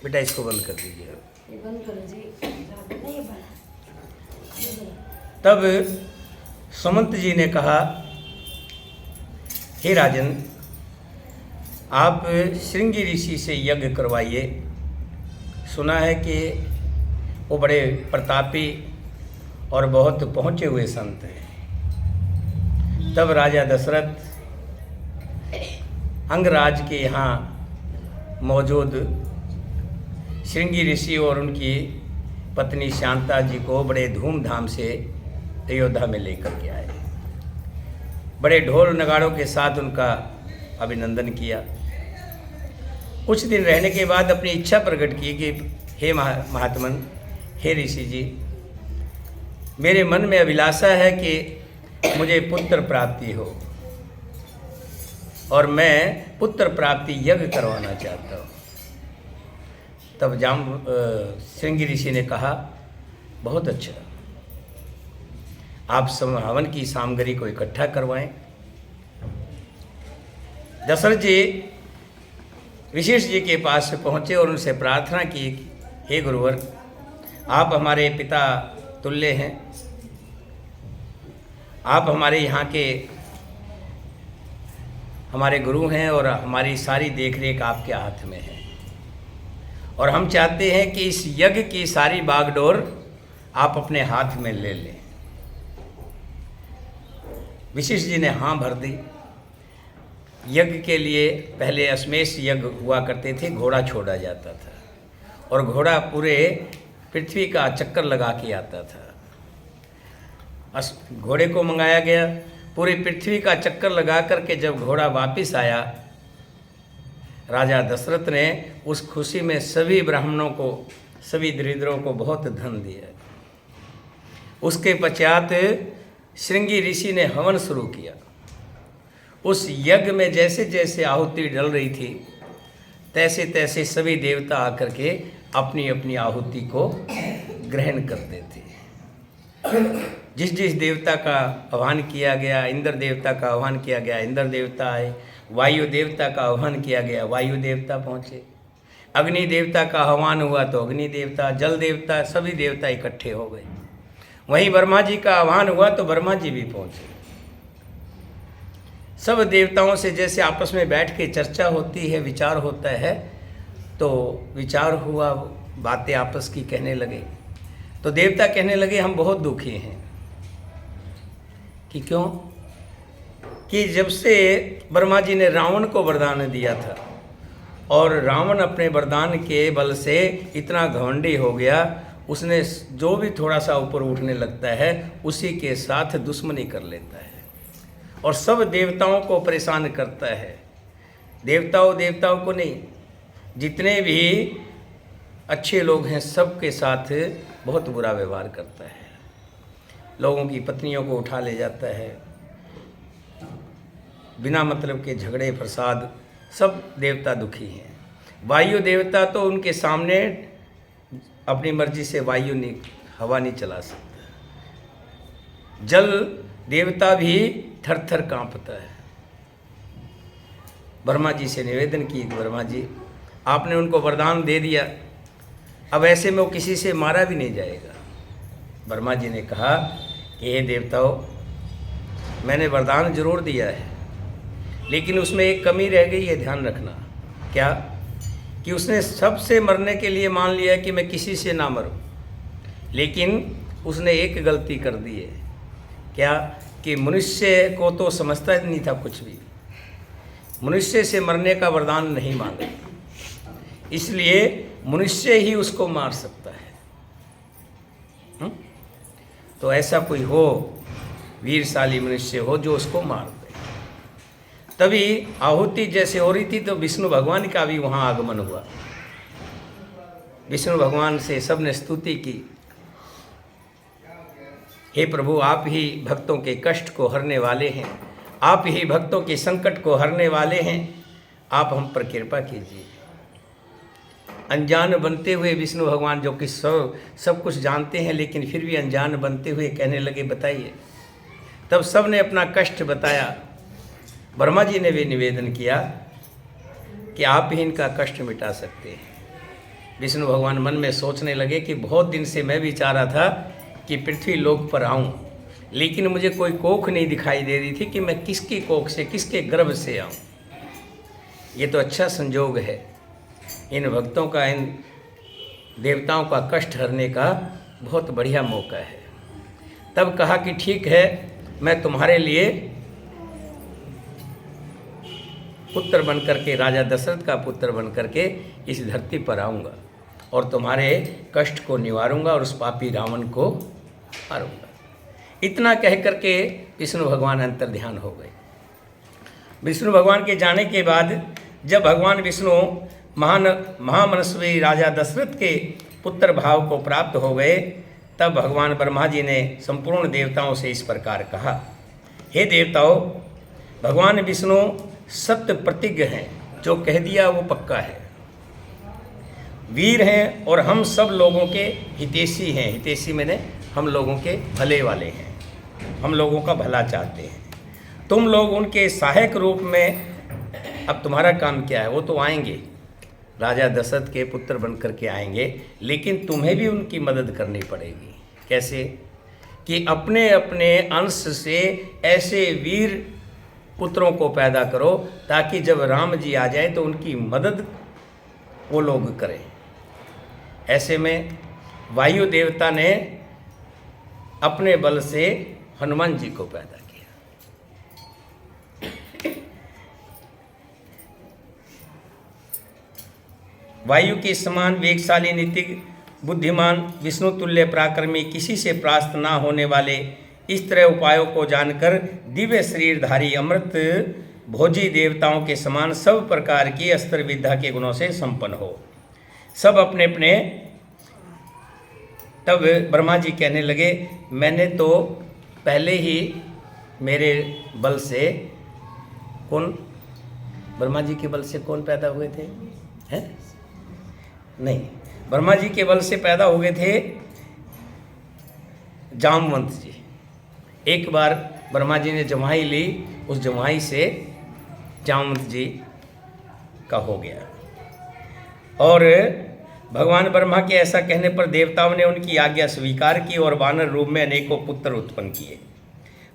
बेटा इसको बंद कर दीजिए। ये बंद करो जी, नहीं ये बंद। तब सुमंत जी ने कहा, हे राजन, आप श्रृंगी ऋषि से यज्ञ करवाइए। सुना है कि वो बड़े प्रतापी और बहुत पहुँचे हुए संत हैं। तब राजा दशरथ अंगराज के यहाँ मौजूद श्रृंगी ऋषि और उनकी पत्नी शांता जी को बड़े धूमधाम से अयोध्या में लेकर के आए। बड़े ढोल नगाड़ों के साथ उनका अभिनंदन किया। कुछ दिन रहने के बाद अपनी इच्छा प्रकट की कि हे महात्मन, हे ऋषि जी, मेरे मन में अभिलाषा है कि मुझे पुत्र प्राप्ति हो और मैं पुत्र प्राप्ति यज्ञ करवाना चाहता हूँ। तब श्रृंगी ऋषि ने कहा, बहुत अच्छा, आप हवन की सामग्री को इकट्ठा करवाएं। दशरथ जी विशेष जी के पास पहुँचे और उनसे प्रार्थना की, हे गुरुवर, आप हमारे पिता तुल्य हैं, आप हमारे यहाँ के हमारे गुरु हैं और हमारी सारी देखरेख आपके हाथ में है और हम चाहते हैं कि इस यज्ञ की सारी बागडोर आप अपने हाथ में ले लें। विशिष्ट जी ने हाँ भर दी। यज्ञ के लिए पहले अश्वमेध यज्ञ हुआ करते थे, घोड़ा छोड़ा जाता था और घोड़ा पूरे पृथ्वी का चक्कर लगा के आता था। घोड़े को मंगाया गया, पूरी पृथ्वी का चक्कर लगा करके जब घोड़ा वापस आया, राजा दशरथ ने उस खुशी में सभी ब्राह्मणों को, सभी दरिद्रों को बहुत धन दिया। उसके पश्चात श्रृंगी ऋषि ने हवन शुरू किया। उस यज्ञ में जैसे जैसे आहुति डल रही थी, तैसे तैसे सभी देवता आकर के अपनी अपनी आहुति को ग्रहण करते थे। जिस जिस देवता का आह्वान किया गया, इंद्र देवता का आह्वान किया गया, इंद्र देवता आए। वायु देवता का आह्वान किया गया, वायु देवता पहुँचे। अग्नि देवता का आह्वान हुआ तो अग्नि देवता, जल देवता, सभी देवता इकट्ठे हो गए। वहीं ब्रह्मा जी का आह्वान हुआ तो ब्रह्मा जी भी पहुँचे। सब देवताओं से जैसे आपस में बैठ के चर्चा होती है, विचार होता है, तो विचार हुआ, बातें आपस की कहने लगे। तो देवता कहने लगे, हम बहुत दुखी हैं। कि क्यों? कि जब से ब्रह्मा जी ने रावण को वरदान दिया था और रावण अपने वरदान के बल से इतना घमंडी हो गया, उसने जो भी थोड़ा सा ऊपर उठने लगता है उसी के साथ दुश्मनी कर लेता है और सब देवताओं को परेशान करता है। देवताओं को नहीं, जितने भी अच्छे लोग हैं सबके साथ बहुत बुरा व्यवहार करता है। लोगों की पत्नियों को उठा ले जाता है, बिना मतलब के झगड़े फसाद, सब देवता दुखी हैं। वायु देवता तो उनके सामने अपनी मर्जी से हवा नहीं चला सकता। जल देवता भी थर थर कांपता है। ब्रह्मा जी से निवेदन की, ब्रह्मा जी आपने उनको वरदान दे दिया, अब ऐसे में वो किसी से मारा भी नहीं जाएगा। ब्रह्मा जी ने कहा कि हे देवताओं, मैंने वरदान जरूर दिया है, लेकिन उसमें एक कमी रह गई है, ध्यान रखना। क्या? कि उसने सबसे मरने के लिए मान लिया कि मैं किसी से ना मरूं, लेकिन उसने एक गलती कर दी है। क्या? कि मनुष्य को तो समझता नहीं था कुछ भी, मनुष्य से मरने का वरदान नहीं मांगा, इसलिए मनुष्य ही उसको मार सकता है। तो ऐसा कोई हो, वीरशाली मनुष्य हो जो उसको मार दे। तभी आहुति जैसे हो रही थी तो विष्णु भगवान का भी वहाँ आगमन हुआ। विष्णु भगवान से सबने स्तुति की, हे प्रभु, आप ही भक्तों के कष्ट को हरने वाले हैं, आप ही भक्तों के संकट को हरने वाले हैं, आप हम पर कृपा कीजिए। अनजान बनते हुए विष्णु भगवान, जो कि सब कुछ जानते हैं लेकिन फिर भी अनजान बनते हुए कहने लगे, बताइए। तब सब ने अपना कष्ट बताया। ब्रह्मा जी ने भी निवेदन किया कि आप ही इनका कष्ट मिटा सकते हैं। विष्णु भगवान मन में सोचने लगे कि बहुत दिन से मैं भी चाह रहा था कि पृथ्वी लोक पर आऊं, लेकिन मुझे कोई कोख नहीं दिखाई दे रही थी कि मैं किसकी कोख से, किसके गर्भ से आऊं। ये तो अच्छा संजोग है, इन भक्तों का, इन देवताओं का कष्ट हरने का बहुत बढ़िया मौका है। तब कहा कि ठीक है, मैं तुम्हारे लिए पुत्र बन करके, राजा दशरथ का पुत्र बन करके इस धरती पर आऊँगा और तुम्हारे कष्ट को निवारूंगा और उस पापी रावण को मारूंगा। इतना कह करके विष्णु भगवान अंतर ध्यान हो गए। विष्णु भगवान के जाने के बाद जब भगवान विष्णु महामनस्वी राजा दशरथ के पुत्र भाव को प्राप्त हो गए, तब भगवान ब्रह्मा जी ने संपूर्ण देवताओं से इस प्रकार कहा, हे देवताओं, भगवान विष्णु सत्य प्रतिज्ञ हैं, जो कह दिया वो पक्का है, वीर हैं और हम सब लोगों के हितैषी हैं। हितैषी मैंने हम लोगों के भले वाले हैं, हम लोगों का भला चाहते हैं। तुम लोग उनके सहायक रूप में, अब तुम्हारा काम क्या है, वो तो आएंगे, राजा दशरथ के पुत्र बन करके आएंगे, लेकिन तुम्हें भी उनकी मदद करनी पड़ेगी। कैसे? कि अपने अपने अंश से ऐसे वीर पुत्रों को पैदा करो ताकि जब राम जी आ जाए तो उनकी मदद वो लोग करें। ऐसे में वायु देवता ने अपने बल से हनुमान जी को पैदा किया। वायु के समान वेगशाली, नीतिज्ञ, बुद्धिमान, विष्णु तुल्य पराक्रमी, किसी से परास्त ना होने वाले, इस तरह उपायों को जानकर दिव्य शरीरधारी अमृत भोजी देवताओं के समान सब प्रकार की अस्त्र विद्या के गुणों से संपन्न हो। सब अपने अपने, तब ब्रह्मा जी कहने लगे, मैंने तो पहले ही मेरे बल से, कौन, ब्रह्मा जी के बल से कौन पैदा हुए थे? हैं? नहीं, ब्रह्मा जी के बल से पैदा हो गए थे जामवंत जी। एक बार ब्रह्मा जी ने जमाई ली, उस जमाई से जामवंत जी का हो गया। और भगवान ब्रह्मा के ऐसा कहने पर देवताओं ने उनकी आज्ञा स्वीकार की और वानर रूप में अनेकों पुत्र उत्पन्न किए।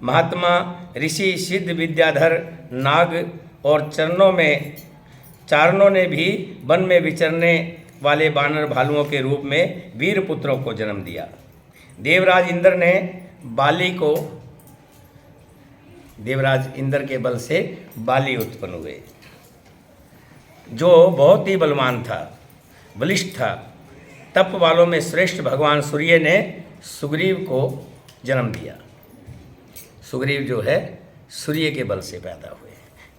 महात्मा, ऋषि, सिद्ध, विद्याधर, नाग और चारणों ने भी वन में विचरने वाले वानर भालुओं के रूप में वीर पुत्रों को जन्म दिया। देवराज इंद्र ने बाली को, देवराज इंद्र के बल से बाली उत्पन्न हुए, जो बहुत ही बलवान था, बलिष्ठ था। तप वालों में श्रेष्ठ भगवान सूर्य ने सुग्रीव को जन्म दिया। सुग्रीव जो है सूर्य के बल से पैदा हुए।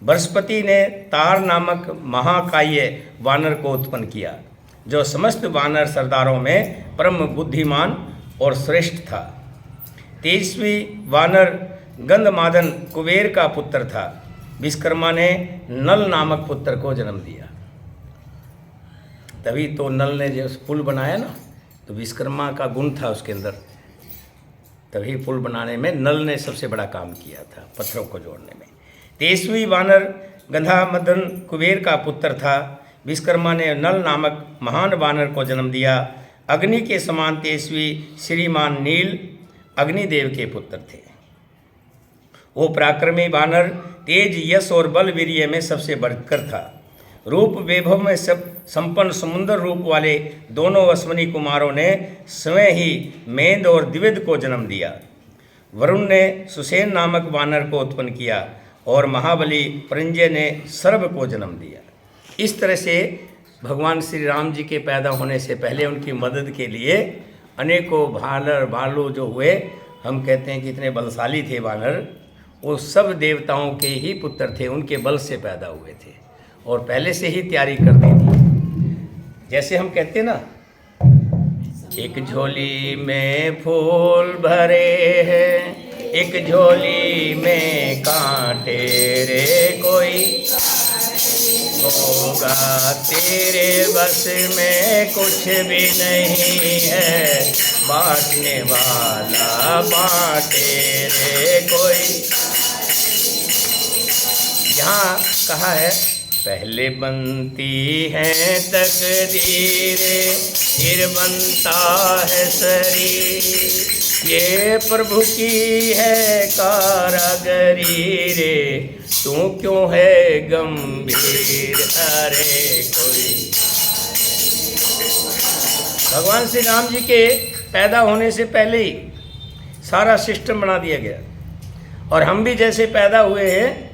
बृहस्पति ने तार नामक महाकाय वानर को उत्पन्न किया, जो समस्त वानर सरदारों में परम बुद्धिमान और श्रेष्ठ था। तेजस्वी वानर गंधमादन कुबेर का पुत्र था। विश्वकर्मा ने नल नामक पुत्र को जन्म दिया। तभी तो नल ने जो पुल बनाया ना, तो विश्वकर्मा का गुण था उसके अंदर, तभी पुल बनाने में नल ने सबसे बड़ा काम किया था, पत्थरों को जोड़ने में। तेजस्वी वानर गंधमादन कुबेर का पुत्र था। विश्वकर्मा ने नल नामक महान वानर को जन्म दिया। अग्नि के समान तेजस्वी श्रीमान नील अग्निदेव के पुत्र थे। वो पराक्रमी वानर तेज, यश और बल वीर्य में सबसे बढ़कर था। रूप वैभव में सब संपन्न समुद्र रूप वाले दोनों अश्वनी कुमारों ने स्वयं ही मेंद और द्विविद को जन्म दिया। वरुण ने सुसेन नामक वानर को उत्पन्न किया और महाबली परिंजय ने सर्व को जन्म दिया। इस तरह से भगवान श्री राम जी के पैदा होने से पहले उनकी मदद के लिए अनेकों भालू जो हुए, हम कहते हैं कि इतने बलशाली थे वानर, वो सब देवताओं के ही पुत्र थे, उनके बल से पैदा हुए थे और पहले से ही तैयारी कर दी थी। जैसे हम कहते हैं ना, एक झोली में फूल भरे हैं, एक झोली में कांटे रे, कोई होगा तेरे बस में कुछ भी नहीं है, बांटने वाला बांटे रे कोई। यहाँ कहा है पहले बनती है तकदीरें, फिर बनता है शरीर। ये प्रभु की है कारागरी रे, तू क्यों है गंभीर। अरे कोई भगवान श्री राम जी के पैदा होने से पहले ही सारा सिस्टम बना दिया गया। और हम भी जैसे पैदा हुए हैं,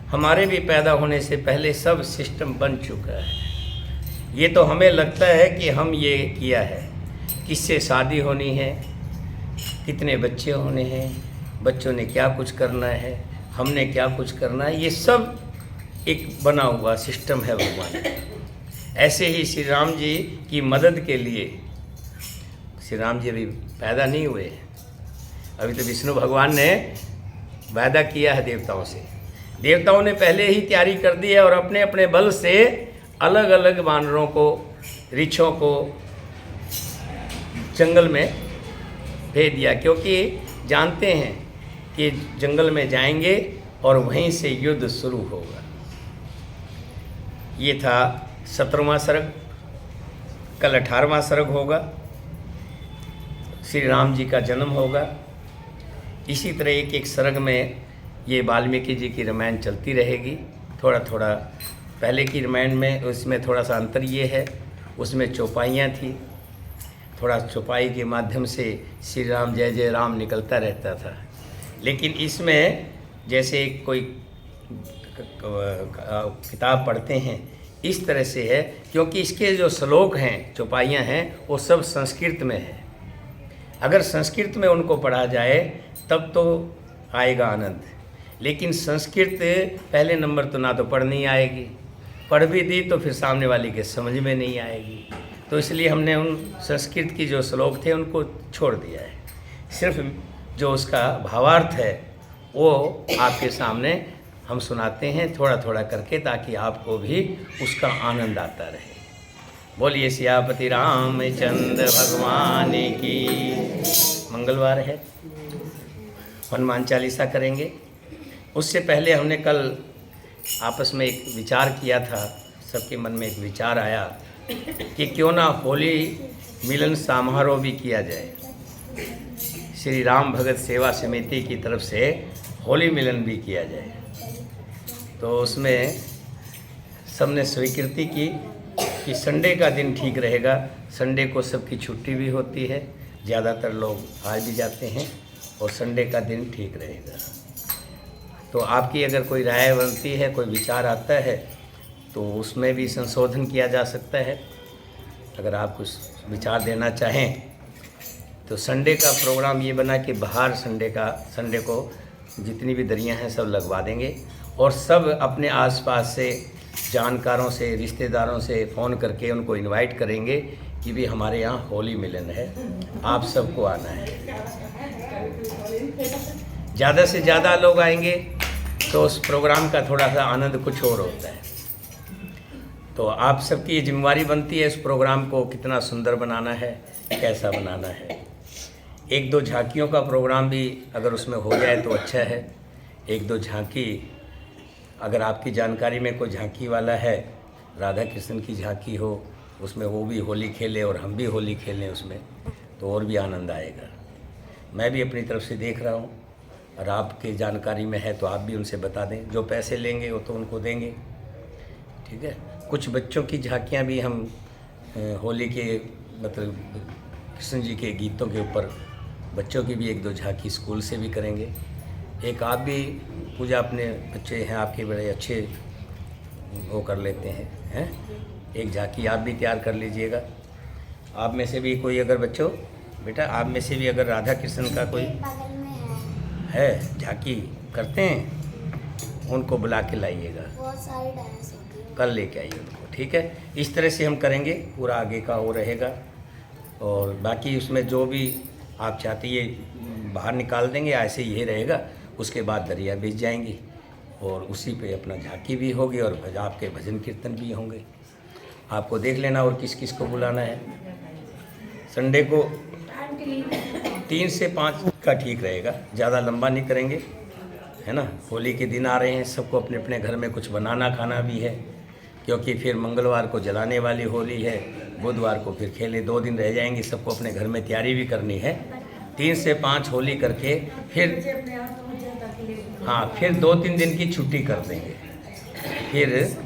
हमारे भी पैदा होने से पहले सब सिस्टम बन चुका है। ये तो हमें लगता है कि हम ये किया है, किससे शादी होनी है, कितने बच्चे होने हैं, बच्चों ने क्या कुछ करना है, हमने क्या कुछ करना है, ये सब एक बना हुआ सिस्टम है भगवान। ऐसे ही श्री राम जी की मदद के लिए, श्री राम जी अभी पैदा नहीं हुए, अभी तो विष्णु भगवान ने वादा किया है देवताओं से। देवताओं ने पहले ही तैयारी कर दी है और अपने अपने बल से अलग अलग वानरों को, ऋक्षों को जंगल में भेज दिया, क्योंकि जानते हैं कि जंगल में जाएंगे और वहीं से युद्ध शुरू होगा। ये था 17वां सर्ग, कल 18वां सर्ग होगा, श्री राम जी का जन्म होगा। इसी तरह एक एक सर्ग में ये वाल्मीकि जी की रामायण चलती रहेगी। थोड़ा थोड़ा पहले की रामायण में उसमें थोड़ा सा अंतर ये है, उसमें चौपाइयाँ थी, थोड़ा चौपाई के माध्यम से श्री राम जय जय राम निकलता रहता था। लेकिन इसमें जैसे कोई किताब पढ़ते हैं इस तरह से है, क्योंकि इसके जो श्लोक हैं, चौपाइयाँ हैं, वो सब संस्कृत में है। अगर संस्कृत में उनको पढ़ा जाए तब तो आएगा आनंद, लेकिन संस्कृत पहले नंबर तो ना तो पढ़ नहीं आएगी, पढ़ भी दी तो फिर सामने वाले के समझ में नहीं आएगी। तो इसलिए हमने उन संस्कृत की जो श्लोक थे उनको छोड़ दिया है। सिर्फ जो उसका भावार्थ है वो आपके सामने हम सुनाते हैं थोड़ा थोड़ा करके, ताकि आपको भी उसका आनंद आता रहे। बोलिए सियापति रामचंद्र भगवान की। मंगलवार है, हनुमान चालीसा करेंगे। उससे पहले हमने कल आपस में एक विचार किया था, सबके मन में एक विचार आया कि क्यों ना होली मिलन समारोह भी किया जाए। श्री राम भगत सेवा समिति की तरफ से होली मिलन भी किया जाए। तो उसमें सबने स्वीकृति की कि संडे का दिन ठीक रहेगा। संडे को सबकी छुट्टी भी होती है, ज़्यादातर लोग आ भी जाते हैं, और संडे का दिन ठीक रहेगा। तो आपकी अगर कोई राय बनती है, कोई विचार आता है, तो उसमें भी संशोधन किया जा सकता है। अगर आप कुछ विचार देना चाहें तो संडे का प्रोग्राम ये बना कि बाहर संडे को जितनी भी दरियां हैं सब लगवा देंगे, और सब अपने आसपास से जानकारों से, रिश्तेदारों से फ़ोन करके उनको इनवाइट करेंगे कि भी हमारे यहाँ होली मिलन है, आप सबको आना है। ज़्यादा से ज़्यादा लोग आएंगे तो उस प्रोग्राम का थोड़ा सा आनंद कुछ और होता है। तो आप सबकी ये जिम्मेवारी बनती है इस प्रोग्राम को कितना सुंदर बनाना है, कैसा बनाना है। एक दो झांकियों का प्रोग्राम भी अगर उसमें हो जाए तो अच्छा है। एक दो झांकी, अगर आपकी जानकारी में कोई झांकी वाला है, राधा कृष्ण की झांकी हो, उसमें वो भी होली खेले और हम भी होली खेलें उसमें, तो और भी आनंद आएगा। मैं भी अपनी तरफ से देख रहा हूँ, और आपकी जानकारी में है तो आप भी उनसे बता दें। जो पैसे लेंगे वो तो उनको देंगे, ठीक है। कुछ बच्चों की झांकियाँ भी हम होली के मतलब कृष्ण जी के गीतों के ऊपर बच्चों की भी एक दो झांकी स्कूल से भी करेंगे। एक आप भी पूजा, अपने बच्चे हैं आपके बड़े अच्छे, वो कर लेते हैं, एक झांकी आप भी तैयार कर लीजिएगा। आप में से भी कोई अगर बच्चों, बेटा आप में से भी अगर राधा कृष्ण का कोई है झांकी करते हैं, उनको बुला के लाइएगा, कल लेके आइए उनको, ठीक है। इस तरह से हम करेंगे, पूरा आगे का वो रहेगा। और बाकी उसमें जो भी आप चाहते ये बाहर निकाल देंगे, ऐसे ही ये रहेगा। उसके बाद दरिया बीच जाएंगी और उसी पे अपना झांकी भी होगी और आपके भजन कीर्तन भी होंगे। आपको देख लेना और किस किस को बुलाना है। संडे को 3 से 5 का ठीक रहेगा, ज़्यादा लंबा नहीं करेंगे, है ना। होली के दिन आ रहे हैं, सबको अपने अपने घर में कुछ बनाना खाना भी है, क्योंकि फिर मंगलवार को जलाने वाली होली है, बुधवार को फिर खेले, 2 दिन रह जाएंगे, सबको अपने घर में तैयारी भी करनी है। 3 से 5 होली करके फिर हाँ, फिर 2-3 दिन की छुट्टी कर देंगे। फिर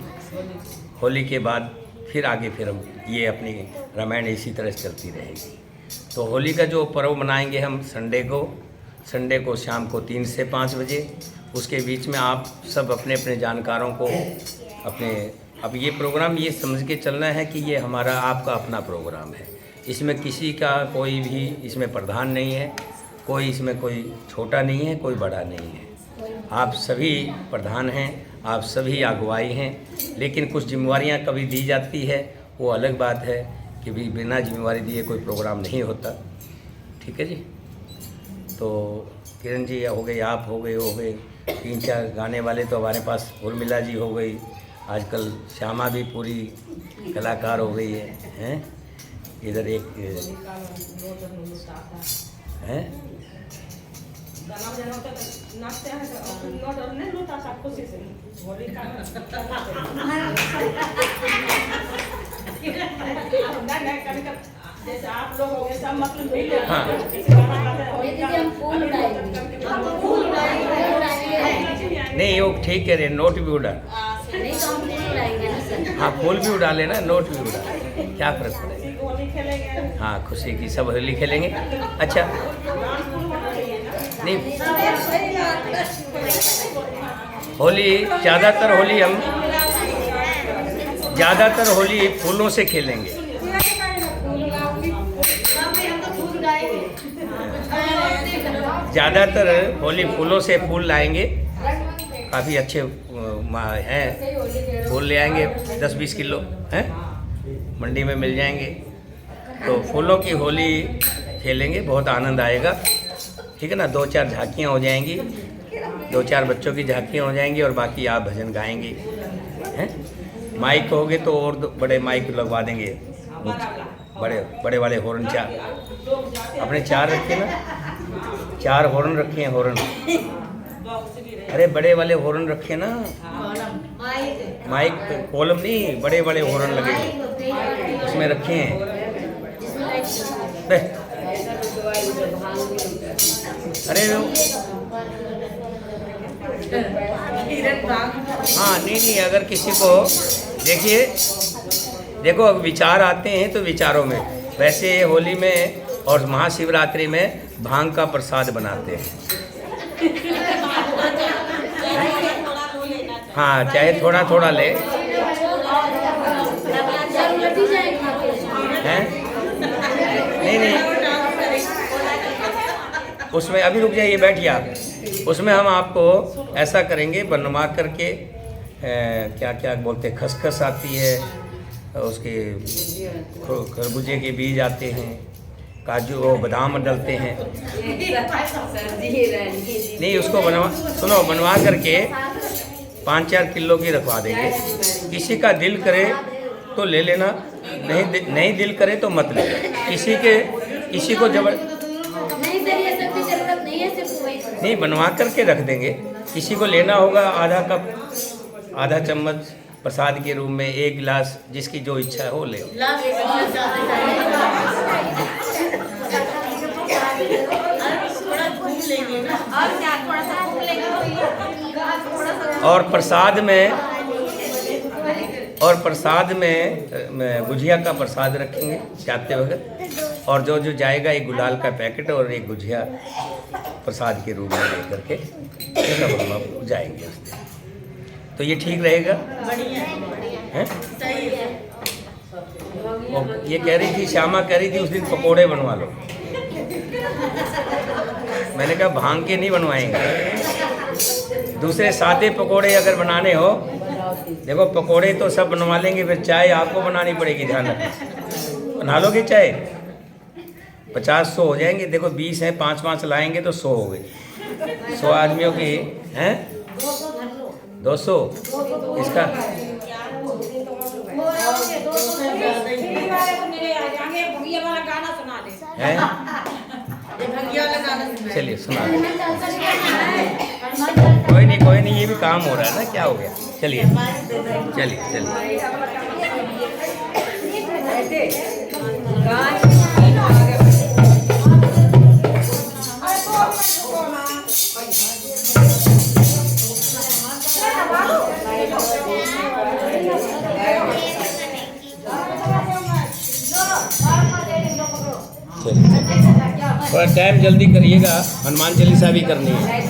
होली के बाद फिर आगे फिर हम ये अपनी रामायण इसी तरह से चलती रहेगी। तो होली का जो पर्व मनाएंगे हम संडे को शाम को 3 से 5 बजे। उसके बीच में आप सब अपने अपने जानकारों को अब ये प्रोग्राम ये समझ के चलना है कि ये हमारा आपका अपना प्रोग्राम है। इसमें किसी का कोई भी इसमें प्रधान नहीं है, कोई इसमें कोई छोटा नहीं है, कोई बड़ा नहीं है। आप सभी प्रधान हैं, आप सभी अगुवाई हैं, लेकिन कुछ जिम्मेवारियां कभी दी जाती है, वो अलग बात है कि भी बिना जिम्मेवारी दिए कोई प्रोग्राम नहीं होता। ठीक है जी। तो किरण जी हो गई, आप हो गए 3-4 गाने वाले तो हमारे पास उर्मिला जी हो गई, आजकल श्यामा भी पूरी कलाकार हो गई है। इधर एक हैं जैसे आप लोग हो गए सब मतलब हाँ। नहीं वो ठीक कह रहे, नोट भी उड़ा, हाँ फूल भी उड़ा लेना, नोट भी उड़ा, क्या फर्क पड़ेगा। हाँ खुशी की सब होली खेलेंगे। अच्छा नहीं, होली ज़्यादातर होली फूलों से खेलेंगे। ज़्यादातर होली फूलों से फूल लाएंगे, काफ़ी अच्छे हैं फूल ले आएंगे, 10-20 किलो हैं, मंडी में मिल जाएंगे। तो फूलों की होली खेलेंगे, बहुत आनंद आएगा। ठीक है ना। 2-4 झांकियाँ हो जाएंगी, 2-4 बच्चों की झांकियाँ हो जाएंगी और बाकी आप भजन गाएंगे हैं। माइक होगे तो और बड़े माइक लगवा देंगे, बड़े वाले हॉर्न 4 अपने 4 रखे ना, 4 हॉर्न रखे हैं, हॉर्न अरे बड़े वाले हॉर्न रखे ना, माइक कॉलम नहीं, बड़े वाले हॉर्न लगे उसमें रखे हैं। अरे हाँ नहीं, अगर किसी को देखो अगर विचार आते हैं तो विचारों में, वैसे होली में और महाशिवरात्रि में भांग का प्रसाद बनाते हैं। हाँ चाहे थोड़ा थोड़ा ले हैं। नहीं उसमें अभी रुक जाइए, बैठिए आप। उसमें हम आपको ऐसा करेंगे, बनवा करके क्या क्या बोलते, खसखस आती है, उसके खरबूजे के बीज आते हैं, काजू और बादाम डलते हैं। नहीं उसको बनवा करके 5-4 किलो की रखवा देंगे। किसी का दिल करे तो ले लेना, नहीं दिल करे तो मत ले। किसी को नहीं बनवा करके रख देंगे। किसी को लेना होगा आधा कप, आधा चम्मच प्रसाद के रूप में, 1 गिलास, जिसकी जो इच्छा है वो ले। और प्रसाद में गुजिया का प्रसाद रखेंगे जाते वक्त, और जो जाएगा एक गुलाल का पैकेट और एक गुजिया प्रसाद के रूप में लेकर के सब हम जाएंगे उस दिन। तो ये ठीक रहेगा, हैं? ये कह रही थी, श्यामा कह रही थी उस दिन पकोड़े बनवा लो। मैंने कहा भांग के नहीं बनवाएंगे, दूसरे सादे पकोड़े अगर बनाने हो, देखो पकोड़े तो सब बनवा लेंगे, फिर चाय आपको बनानी पड़ेगी, ध्यान रखना। बना लोगे चाय, 50-100 हो जाएंगे। देखो 20 हैं, 5-5 लाएंगे तो 100 हो गए। 100 आदमियों की हैं 200 इसका है। चलिए सुना काम हो रहा है ना, क्या हो गया? चलिए चलिए चलिए। थोड़ा टाइम जल्दी करिएगा, हनुमान चालीसा भी करनी है।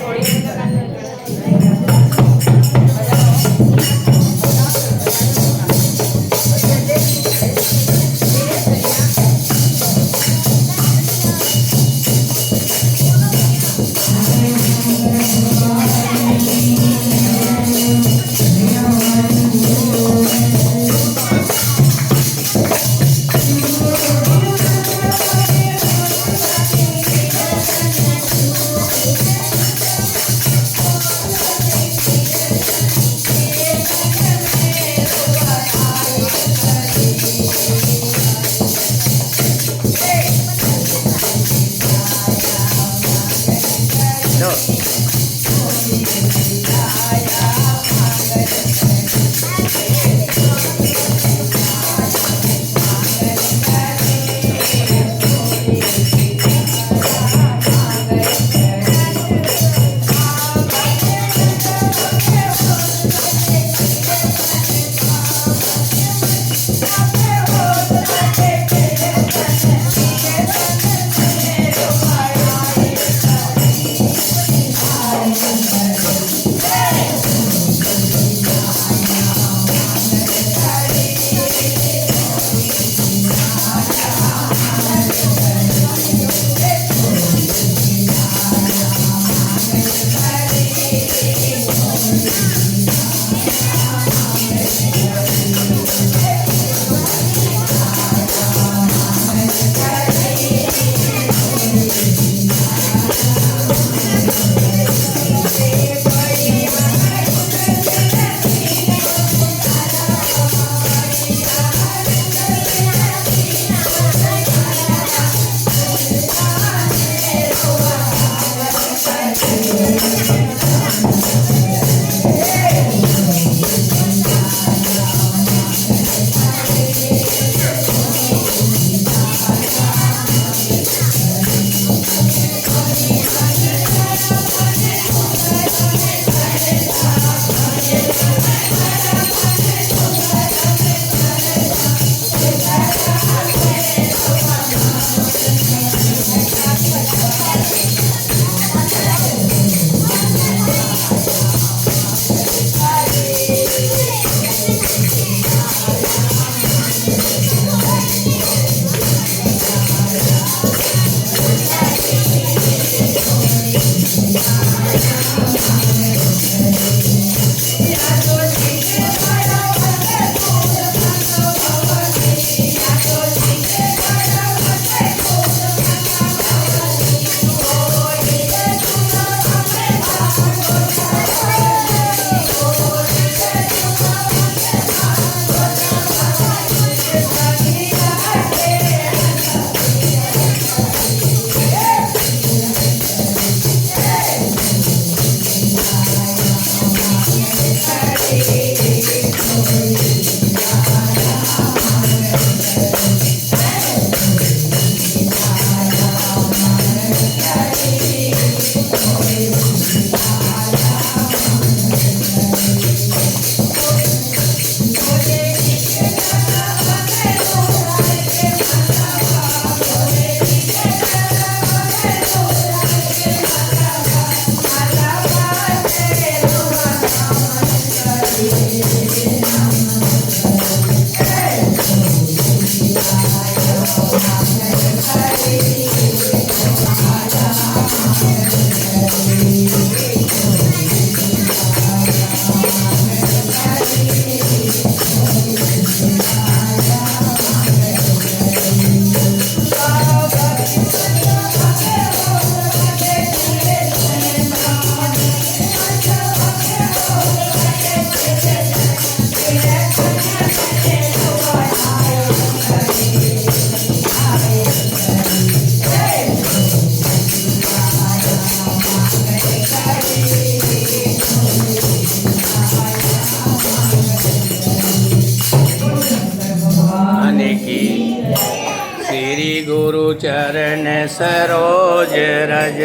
चरण सरोज रज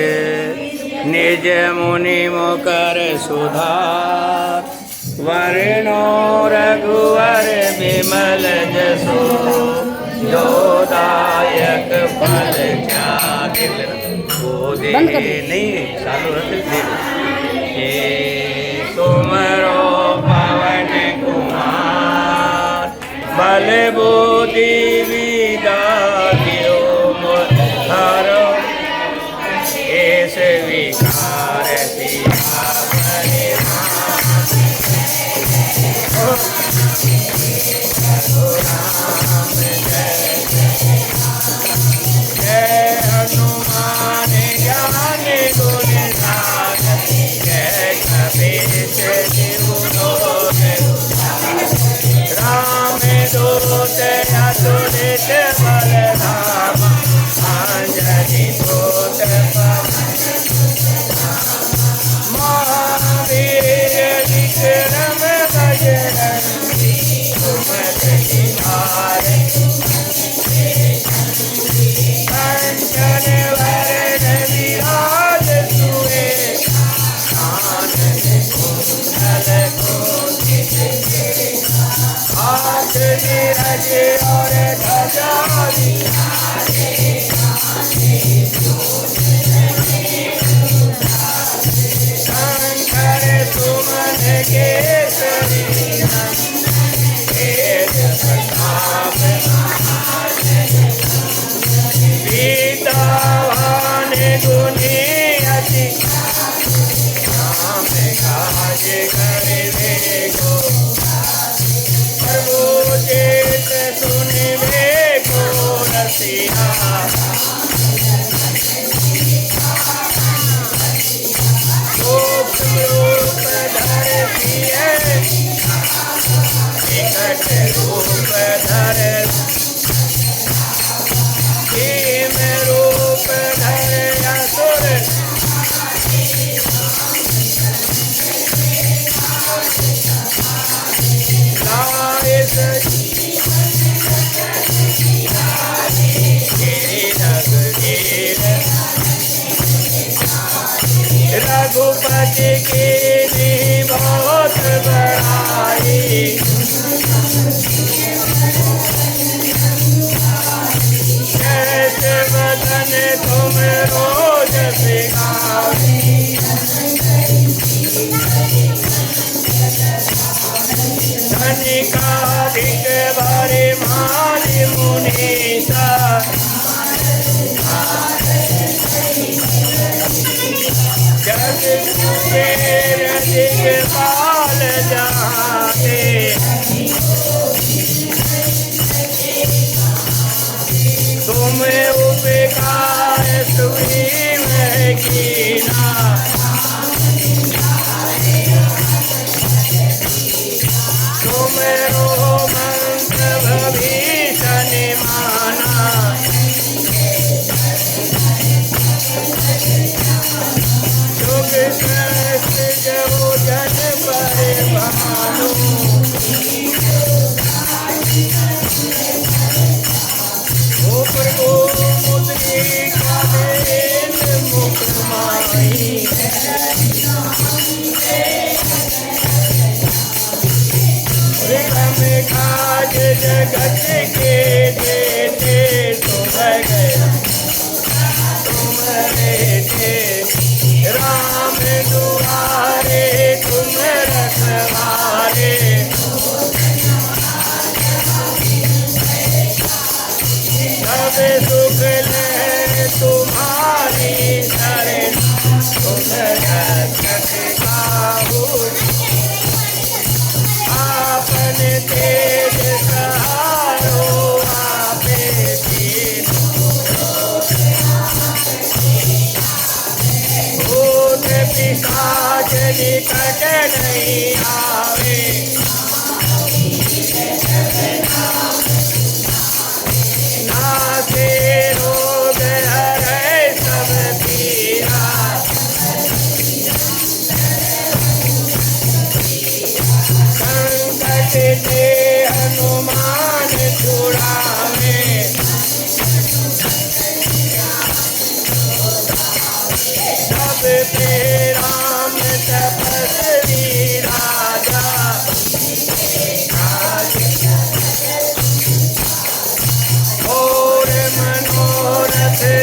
निज मुनि मुकर सुधार वर्णो रघुवर विमल जसो जोदायक फल चारि बोधे नहीं चालू रहते हे तुमरो पवन कुमार बल बुद्धि विद्या दियो हरो ऐस विकार सियावरे जय हनुमान ज्ञान गुण सागर जय कपीश तिहु लोक राम दूत अतुलित बल धामा अंजनी पुत्र महावीर विक्रम बजरंगी सुमति निधान कंचन वरण विराज सुए कानन कुंडल हाथ नीरज और ध्वजा शंकर सुमन केसरी वेद प्रताप विद्यावान गुणी अति राम काज करिबे को प्रभु चेत सुनिबे को रसिया रूप धर सिए विकट रूप धर भीम रूप धर असुर लाए रघुपति की बहुत बड़ाई कैसे बदन तुम रोज सिखाई धनिकाधिक भरे मारि मुनीसा जग कुबेर दिगपाल जाते तुम उपकार सुग्रीव कीना तुम रो मंत्र भविष्य माना जुग सहस्र जो जन पर भानु प्रभु मुद्रिका देन मुख माही विक्रम काज जगत के देते तुम गया तुम्हारे थे राम दुआरे तुम रखवारे सब सुख ले तुम्हारी शरण तुम रक्षक काहू आपन तेज सहारो आपे भूत पिशाच निकट नहीं आवे नासे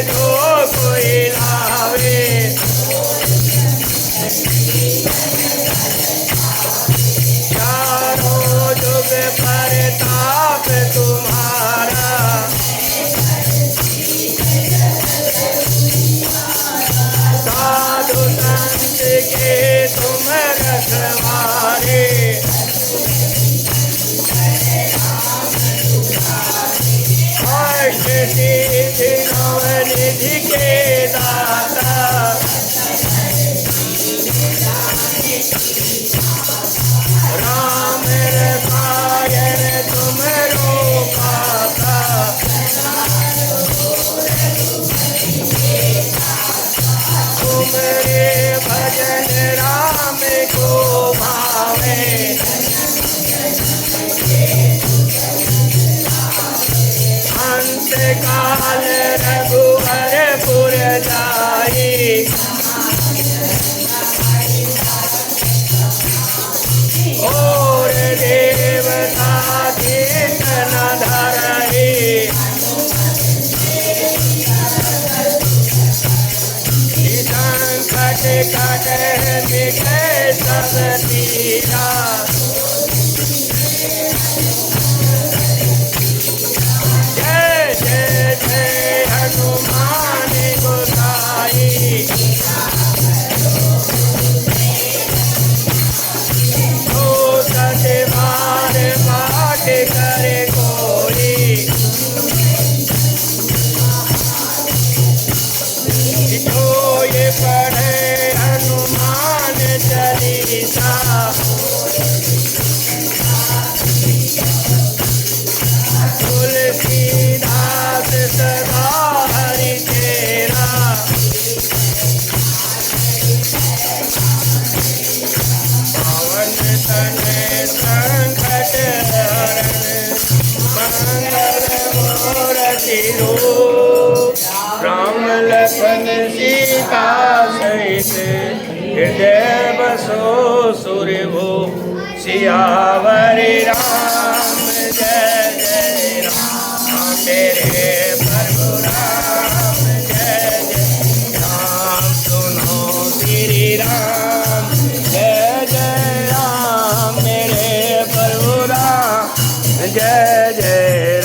जो कोई लावे, चारों जुग प्रताप तुम्हारा, साधु संत के तुम रखवारे, अष्ट सिद्धि नवनिधि के दाता, राम रसायन तुमरो पाता, तुमरे भजन राम को भावे, अंत काल रघुवरपुर जाई, और देवता कीर्तन धरई, संकट कट मिटे सब पीरा, जय जय जय हनुमान गोसाई, तो सत्य बार पाठ करे कोई, तो ये पढ़े हनुमान चालीसा, तुलसीदास सदा हरि तेरा, पावन तनय संकट हरण, मंगल मूर्ति रूप, राम लखन सीता सहित हृदय बसो सुरभूप, सियावर राम